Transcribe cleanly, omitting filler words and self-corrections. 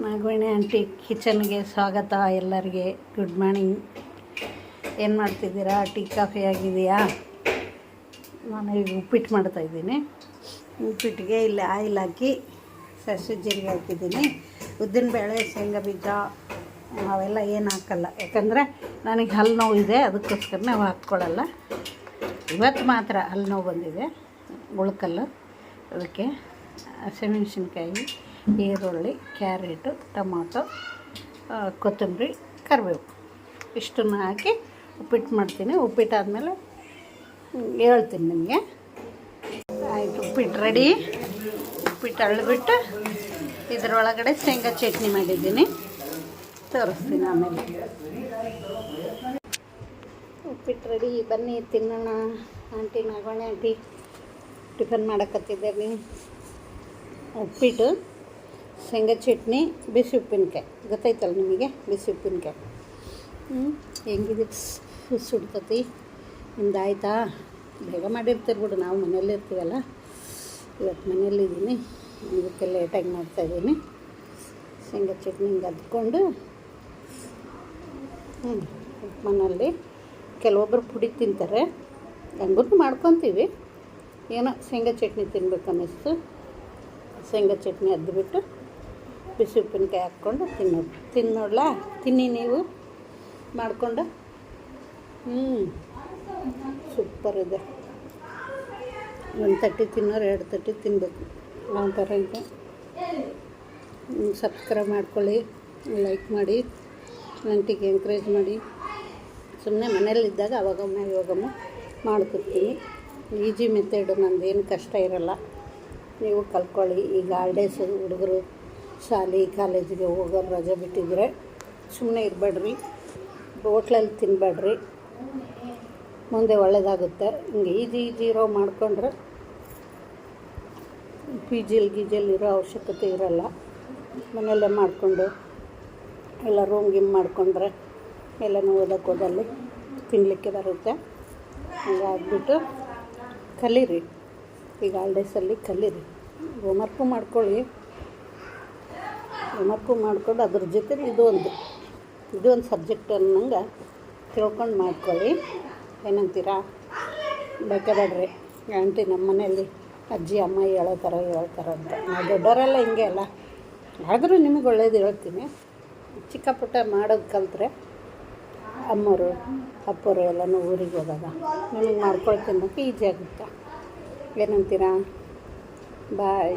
Nagaveni aunty ಕಿಚನ್ಗೆ ಸ್ವಾಗತ. ಎಲ್ಲರಿಗೆ good morning. ಏನು ಮಾಡ್ತಿದ್ದೀರಾ? ಟೀ ಕಾಫಿ ಆಗಿದೆಯಾ? ನಾನು ಈಗ ಉಪ್ಪಿಟ್ಟು ಮಾಡ್ತಾಯಿದ್ದೀನಿ. ಉಪ್ಪಿಟ್ಟಿಗೆ ಇಲ್ಲಿ ಆಯಿಲ್ ಹಾಕಿ ಸಾಸಿವೆ ಜೀರಿಗೆ ಹಾಕಿದ್ದೀನಿ. ಉದ್ದಿನಬೇಳೆ, ಶೇಂಗಾ ಬೀಜ ಅವೆಲ್ಲ ಏನು ಹಾಕಲ್ಲ, ಯಾಕಂದರೆ ನನಗೆ ಹಲ್ಲು ನೋವು ಇದೆ, ಅದಕ್ಕೋಸ್ಕರ ನಾವು ಹಾಕ್ಕೊಳ್ಳಲ್ಲ. ಇವತ್ತು ಮಾತ್ರ ಹಲ್ಲು ನೋವು ಬಂದಿದೆ, ಉಳ್ಕಲ್ಲು. ಅದಕ್ಕೆ ಹಸಿಮೆಣ್ಸಿನ್ಕಾಯಿ, ಈರುಳ್ಳಿ, ಕ್ಯಾರೆಟು, ಟೊಮಾಟೊ, ಕೊತ್ತಂಬರಿ, ಕರಿಬೇವು ಇಷ್ಟನ್ನು ಹಾಕಿ ಉಪ್ಪಿಟ್ಟು ಮಾಡ್ತೀನಿ. ಉಪ್ಪಿಟ್ಟಾದಮೇಲೆ ಹೇಳ್ತೀನಿ ನಿಮಗೆ. ಆಯಿತು, ಉಪ್ಪಿಟ್ಟು ರೆಡಿ. ಉಪ್ಪಿಟ್ಟು ಅಳ್ಳಿಬಿಟ್ಟು ಇದರೊಳಗಡೆ ಶೇಂಗಾ ಚಟ್ನಿ ಮಾಡಿದ್ದೀನಿ, ತೋರಿಸ್ತೀನಿ ಆಮೇಲೆ. ಉಪ್ಪಿಟ್ಟು ರೆಡಿ, ಬನ್ನಿ ತಿನ್ನೋಣ. ಆಂಟಿ ನಾಗವಾಣಿ ಆಂಟಿ ಟಿಫನ್ ಮಾಡಕತ್ತಿದ್ದೇನೆ. ಉಪ್ಪಿಟ್ಟು, ಶೇಂಗಾ ಚಟ್ನಿ, ಬಿಸಿ ಉಪ್ಪಿನಕಾಯಿ. ಗೊತ್ತಾಯ್ತಲ್ಲ ನಿಮಗೆ ಬಿಸಿ ಉಪ್ಪಿನಕಾಯಿ? ಹೆಂಗಿದೆ? ಸುಡ್ತತಿ. ನಿಮ್ದು ಆಯಿತಾ? ಬೇಗ ಮಾಡಿರ್ತೀರ್ಬಿಡು, ನಾವು ಮನೇಲಿ ಇರ್ತೀವಲ್ಲ. ಇವತ್ತು ಮನೇಲಿದ್ದೀನಿ, ಇದಕ್ಕೆ ಲೇಟಾಗಿ ಮಾಡ್ತಾಯಿದ್ದೀನಿ. ಶೇಂಗಾ ಚಟ್ನಿ ಹಿಂಗೆ ಅದ್ಕೊಂಡು ಮನೆಯಲ್ಲಿ ಕೆಲವೊಬ್ಬರು ಪುಡಿ ತಿಂತಾರೆ, ಹಂಗೂ ಮಾಡ್ಕೊತೀವಿ. ಏನೋ ಶೇಂಗಾ ಚಟ್ನಿ ತಿನ್ಬೇಕು ಅನ್ನಿಸ್ತು. ಶೇಂಗಾ ಚಟ್ನಿ ಅದ್ದುಬಿಟ್ಟು ಬಿಸಿ ಉಪ್ಪಿನಕಾಯಿ ಹಾಕ್ಕೊಂಡು ತಿನ್ನೋಡ್ಲಾ? ತಿನ್ನಿ ನೀವು ಮಾಡಿಕೊಂಡು. ಸೂಪರ್ ಇದೆ. ಒಂದು ತಟ್ಟಿ ತಿನ್ನೋರು 2 ತಟ್ಟಿ ತಿನ್ನಬೇಕು, ಆ ಥರ ಇದೆ. ಸಬ್ಸ್ಕ್ರೈಬ್ ಮಾಡ್ಕೊಳ್ಳಿ, ಲೈಕ್ ಮಾಡಿ, ಆಂಟಿಗೆ ಎಂಕರೇಜ್ ಮಾಡಿ. ಸುಮ್ಮನೆ ಮನೇಲಿದ್ದಾಗ ಅವಾಗೊಮ್ಮೆ ಇವಾಗೊಮ್ಮೆ ಮಾಡ್ಕೊಡ್ತೀನಿ. ಈಜಿ ಮೆಥಡು, ನಂದೇನು ಕಷ್ಟ ಇರೋಲ್ಲ, ನೀವು ಕಲ್ತ್ಕೊಳ್ಳಿ. ಈಗ ಹಾಲಿಡೇಸು, ಹುಡುಗರು ಶಾಲೆ ಕಾಲೇಜಿಗೆ ಹೋಗೋರು ರಜೆ ಬಿಟ್ಟಿದ್ರೆ ಸುಮ್ಮನೆ ಇರಬೇಡ್ರಿ, ಹೋಟ್ಲಲ್ಲಿ ತಿನ್ನಬೇಡ್ರಿ, ಮುಂದೆ ಒಳ್ಳೆಯದಾಗುತ್ತೆ. ಹಿಂಗೆ ಈಜಿ ಇರೋ ಮಾಡಿಕೊಂಡ್ರೆ ಪಿ ಜಿಲ್ ಇರೋ ಅವಶ್ಯಕತೆ ಇರೋಲ್ಲ. ಮನೆಯಲ್ಲೇ ಮಾಡಿಕೊಂಡು ಎಲ್ಲ ರೂಮ್ ಗಿಮ್ ಮಾಡಿಕೊಂಡ್ರೆ ಎಲ್ಲನೂ ಓದಕ್ಕೆ ಹೋದಲ್ಲಿ ತಿನ್ನಲಿಕ್ಕೆ ಬರುತ್ತೆ. ಹಂಗಾಗ್ಬಿಟ್ಟು ಕಲೀರಿ. ಈಗ ಹಾಲಿಡೇಸಲ್ಲಿ ಕಲೀರಿ, ಹೋಮ್ವರ್ಕು ಮಾಡ್ಕೊಳ್ಳಿ. ಹೋಮ್ವರ್ಕು ಮಾಡ್ಕೊಂಡು ಅದ್ರ ಜೊತೆ ಇದು ಒಂದು ಸಬ್ಜೆಕ್ಟ್ ಅನ್ನಂಗೆ ತಿಳ್ಕೊಂಡು ಮಾಡ್ಕೊಳ್ಳಿ. ಏನಂತೀರಾ? ಬೇಕಾಬೇಡ್ರಿ. ಆಂಟಿ ನಮ್ಮ ಮನೆಯಲ್ಲಿ ಅಜ್ಜಿ ಅಮ್ಮ ಹೇಳ್ತಾರೆ ಅಂತ. ನಾವು ದೊಡ್ಡವರೆಲ್ಲ ಹಿಂಗೆ ಅಲ್ಲ, ಆದರೂ ನಿಮಗೆ ಒಳ್ಳೇದು ಹೇಳ್ತೀನಿ. ಚಿಕ್ಕ ಪುಟ್ಟ ಮಾಡೋದು ಕಲಿತ್ರೆ ಅಮ್ಮವರು ಅಪ್ಪರು ಎಲ್ಲನೂ ಊರಿಗೆ ಹೋದಾಗ ನಿಮಗೆ ಮಾಡ್ಕೊಳ್ತೀನಿ, ಈಸಿ ಆಗುತ್ತೆ. ಏನಂತೀರಾ? ಬಾಯ್.